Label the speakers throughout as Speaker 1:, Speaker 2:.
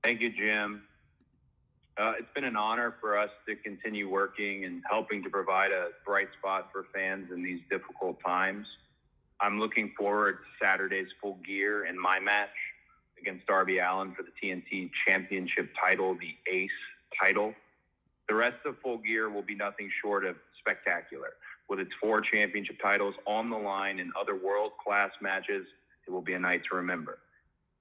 Speaker 1: Thank you, Jim. It's been an honor for us to continue working and helping to provide a bright spot for fans in these difficult times. I'm looking forward to Saturday's Full Gear and my match against Darby Allin for the TNT Championship title, the Ace title. The rest of Full Gear will be nothing short of spectacular. With its 4 championship titles on the line and other world-class matches, it will be a night to remember.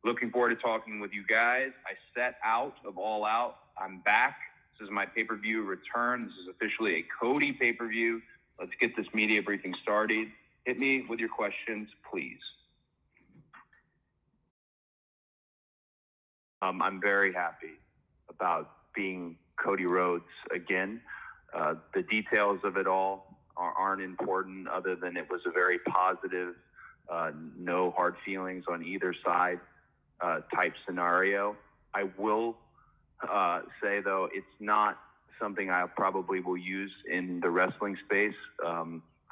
Speaker 1: Looking forward to talking with you guys. I set out of All Out. I'm back. This is my pay-per-view return. This is officially a Cody pay-per-view. Let's get this media briefing started. Hit me with your questions, please. I'm very happy about being Cody Rhodes again. The details of it all aren't important other than it was a very positive, no hard feelings on either side type scenario. I will say, though, it's not something I probably will use in the wrestling space.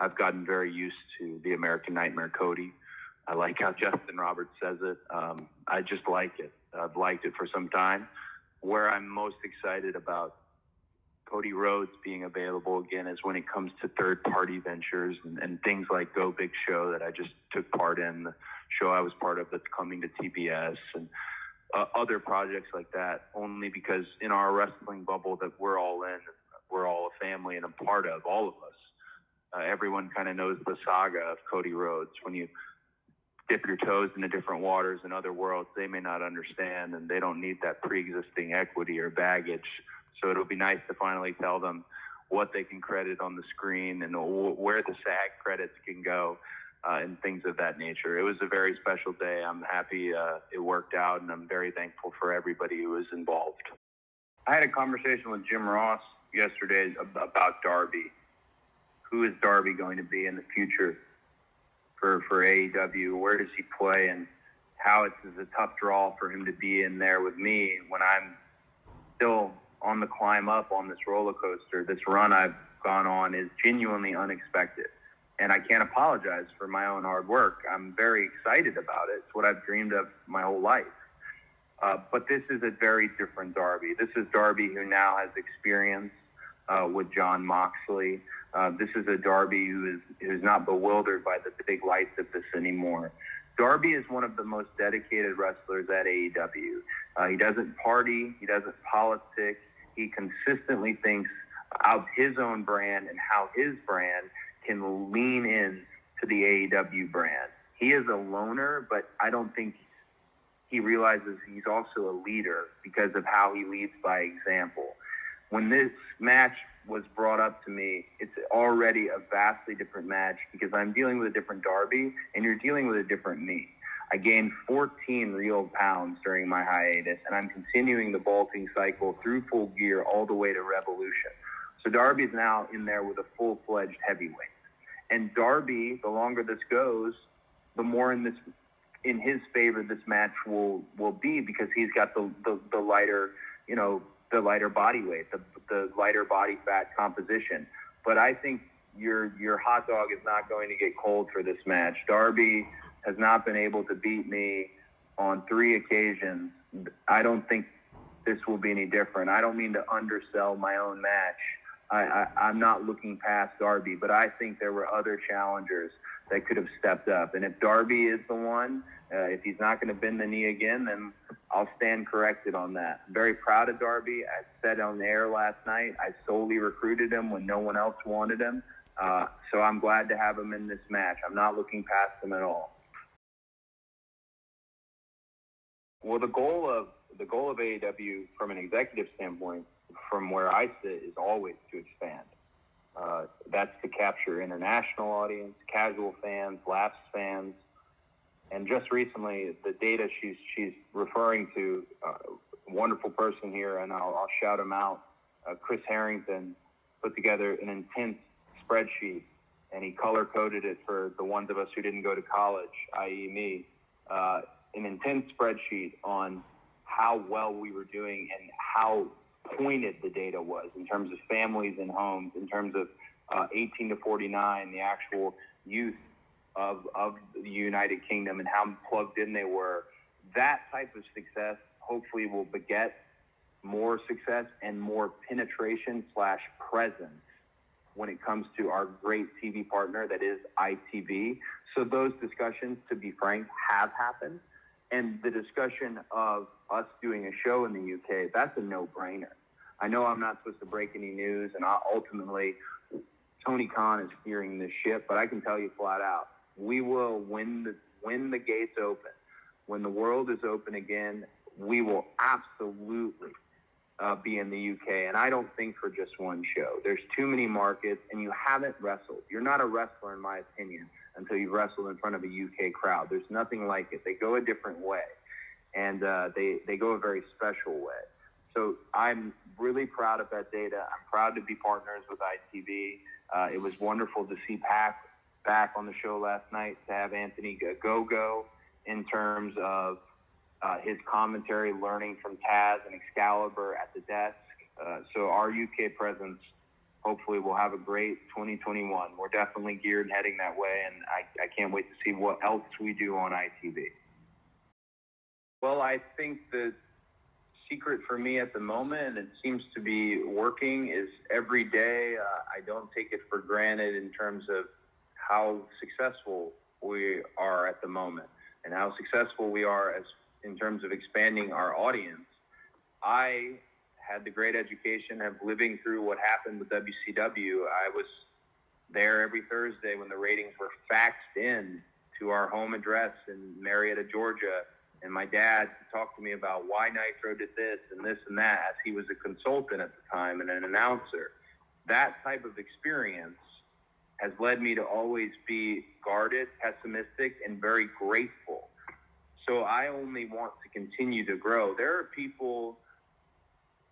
Speaker 1: I've gotten very used to the American Nightmare Cody. I like how Justin Roberts says it. I just like it. I've liked it for some time. Where I'm most excited about Cody Rhodes being available again is when it comes to third-party ventures and things like Go Big Show that I just took part in, the show I was part of that's coming to TBS, and other projects like that, only because in our wrestling bubble that we're all in, we're all a family and a part of, all of us. Everyone kind of knows the saga of Cody Rhodes. When you dip your toes into different waters in other worlds, they may not understand, and they don't need that pre-existing equity or baggage. So it'll be nice to finally tell them what they can credit on the screen and where the SAG credits can go, and things of that nature. It was a very special day. I'm happy it worked out, and I'm very thankful for everybody who was involved. I had a conversation with Jim Ross yesterday about Darby. Who is Darby going to be in the future for AEW? Where does he play, and how it's a tough draw for him to be in there with me when I'm still on the climb up on this roller coaster. This run I've gone on is genuinely unexpected, and I can't apologize for my own hard work. I'm very excited about it. It's what I've dreamed of my whole life. But this is a very different Darby. This is Darby who now has experience with Jon Moxley. This is a Darby who's not bewildered by the big lights of this anymore. Darby is one of the most dedicated wrestlers at AEW. He doesn't party. He doesn't politic. He consistently thinks of his own brand and how his brand can lean in to the AEW brand. He is a loner, but I don't think he realizes he's also a leader because of how he leads by example. When this match was brought up to me, it's already a vastly different match because I'm dealing with a different Darby and you're dealing with a different me. I gained 14 real pounds during my hiatus, and I'm continuing the vaulting cycle through Full Gear all the way to Revolution. So Darby's now in there with a full-fledged heavyweight. And Darby, the longer this goes, the more in his favor this match will be, because he's got the lighter, the lighter body weight, the lighter body fat composition. But I think your hot dog is not going to get cold for this match. Darby has not been able to beat me on 3 occasions. I don't think this will be any different. I don't mean to undersell my own match. I'm not looking past Darby, but I think there were other challengers that could have stepped up. And if Darby is the one, if he's not going to bend the knee again, then I'll stand corrected on that. I'm very proud of Darby. I said on the air last night, I solely recruited him when no one else wanted him. So I'm glad to have him in this match. I'm not looking past him at all. Well, the goal of AEW from an executive standpoint, from where I sit, is always to expand. That's to capture international audience, casual fans, lapsed fans. And just recently, the data she's referring to, a wonderful person here, and I'll shout him out, Chris Harrington, put together an intense spreadsheet, and he color-coded it for the ones of us who didn't go to college, i.e. me, an intense spreadsheet on how well we were doing and how pointed the data was in terms of families and homes, in terms of 18 to 49, the actual youth of the United Kingdom, and how plugged in they were. That type of success hopefully will beget more success and more penetration/presence when it comes to our great TV partner that is ITV. So those discussions, to be frank, have happened. And the discussion of us doing a show in the UK, that's a no-brainer. I know I'm not supposed to break any news, and ultimately Tony Khan is steering this ship, but I can tell you flat out, we will, when the gates open, when the world is open again, we will absolutely be in the UK. And I don't think for just one show. There's too many markets, and you haven't wrestled. You're not a wrestler, in my opinion, until you've wrestled in front of a UK crowd. There's nothing like it. They go a different way, and they go a very special way. So I'm really proud of that data. I'm proud to be partners with ITV. It was wonderful to see Pac back on the show last night, to have Anthony Go in terms of his commentary, learning from Taz and Excalibur at the desk. So our UK presence, hopefully we'll have a great 2021. We're definitely geared and heading that way, and I can't wait to see what else we do on ITV. Well, I think the secret for me at the moment, and it seems to be working, is every day I don't take it for granted in terms of how successful we are at the moment and how successful we are in terms of expanding our audience. I had the great education of living through what happened with WCW. I was there every Thursday when the ratings were faxed in to our home address in Marietta, Georgia. And my dad talked to me about why Nitro did this and this and that, as he was a consultant at the time and an announcer. That type of experience has led me to always be guarded, pessimistic, and very grateful. So I only want to continue to grow. There are people,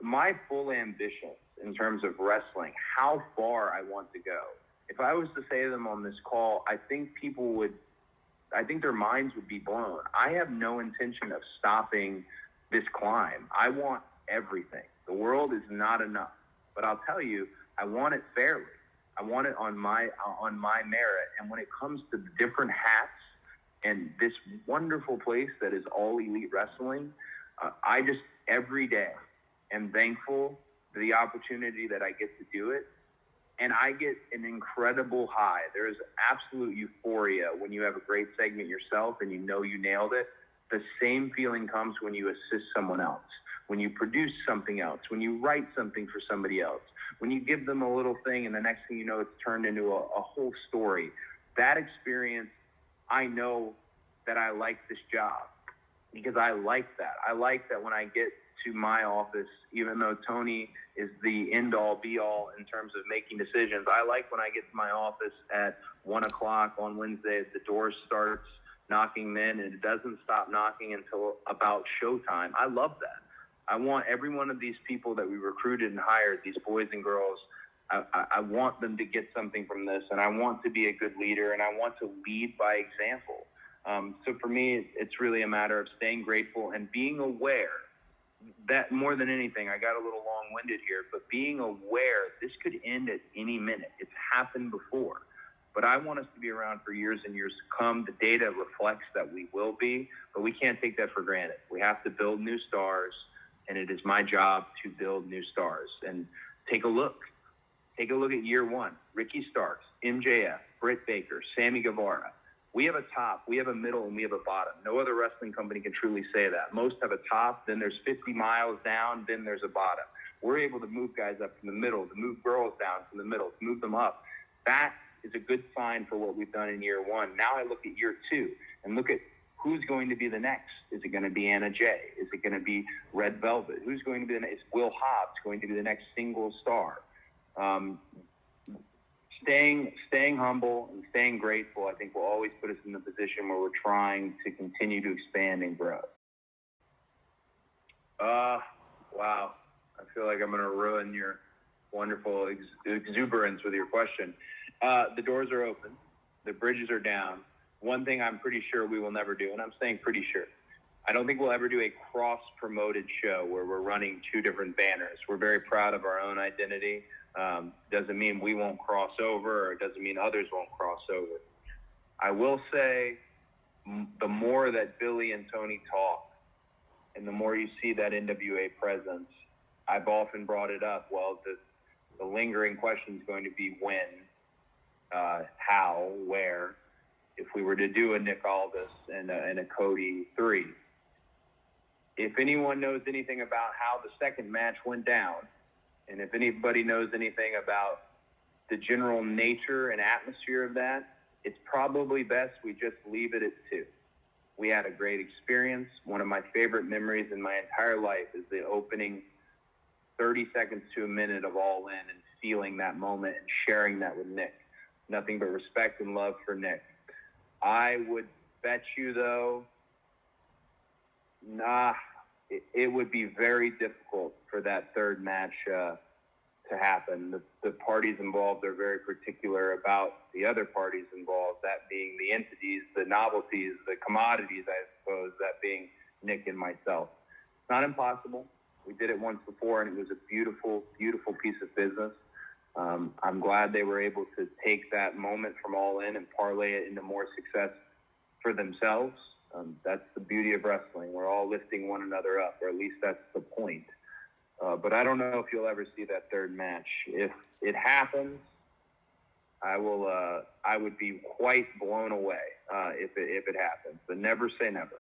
Speaker 1: my full ambition in terms of wrestling, how far I want to go. If I was to say to them on this call, I think their minds would be blown. I have no intention of stopping this climb. I want everything. The world is not enough. But I'll tell you, I want it fairly. I want it on my merit. And when it comes to the different hats and this wonderful place that is All Elite Wrestling, I just every day am thankful for the opportunity that I get to do it. And I get an incredible high. There is absolute euphoria when you have a great segment yourself and you know you nailed it. The same feeling comes when you assist someone else, when you produce something else, when you write something for somebody else, when you give them a little thing and the next thing you know, it's turned into a whole story. That experience, I know that I like this job because I like that. I like that when I get to my office, even though Tony is the end-all, be-all in terms of making decisions, I like when I get to my office at 1 o'clock on Wednesday, the door starts knocking then, and it doesn't stop knocking until about showtime. I love that. I want every one of these people that we recruited and hired, these boys and girls, I want them to get something from this, and I want to be a good leader, and I want to lead by example. So for me, it's really a matter of staying grateful and being aware that more than anything, I got a little long-winded here, but being aware this could end at any minute. It's happened before. But I want us to be around for years and years to come. The data reflects that we will be, but we can't take that for granted. We have to build new stars, and it is my job to build new stars. And take a look. Take a look at year one. Ricky Starks, MJF, Britt Baker, Sammy Guevara. We have a top, we have a middle, and we have a bottom. No other wrestling company can truly say that. Most have a top, then there's 50 miles down, then there's a bottom. We're able to move guys up from the middle, to move girls down from the middle, to move them up. That is a good sign for what we've done in year one. Now I look at year two and look at who's going to be the next. Is it going to be Anna Jay? Is it going to be Red Velvet? Who's going to be the next? Is Will Hobbs going to be the next single star? Staying humble and staying grateful, I think, will always put us in the position where we're trying to continue to expand and grow. Wow. I feel like I'm going to ruin your wonderful exuberance with your question. The doors are open. The bridges are down. One thing I'm pretty sure we will never do, and I'm saying pretty sure, I don't think we'll ever do a cross-promoted show where we're running two different banners. We're very proud of our own identity. Doesn't mean we won't cross over, or it doesn't mean others won't cross over. I will say the more that Billy and Tony talk and the more you see that NWA presence, I've often brought it up. Well, the lingering question is going to be when, how, where. If we were to do a Nick Aldis and a Cody 3, if anyone knows anything about how the second match went down, and if anybody knows anything about the general nature and atmosphere of that, it's probably best we just leave it at 2. We had a great experience. One of my favorite memories in my entire life is the opening 30 seconds to a minute of All In and feeling that moment and sharing that with Nick. Nothing but respect and love for Nick. I would bet you, though, it would be very difficult for that third match to happen. The parties involved are very particular about the other parties involved, that being the entities, the novelties, the commodities, I suppose, that being Nick and myself. It's not impossible. We did it once before, and it was a beautiful, beautiful piece of business. I'm glad they were able to take that moment from All In and parlay it into more success for themselves. That's the beauty of wrestling. We're all lifting one another up, or at least that's the point. But I don't know if you'll ever see that third match. If it happens, I would be quite blown away if it happens. But never say never.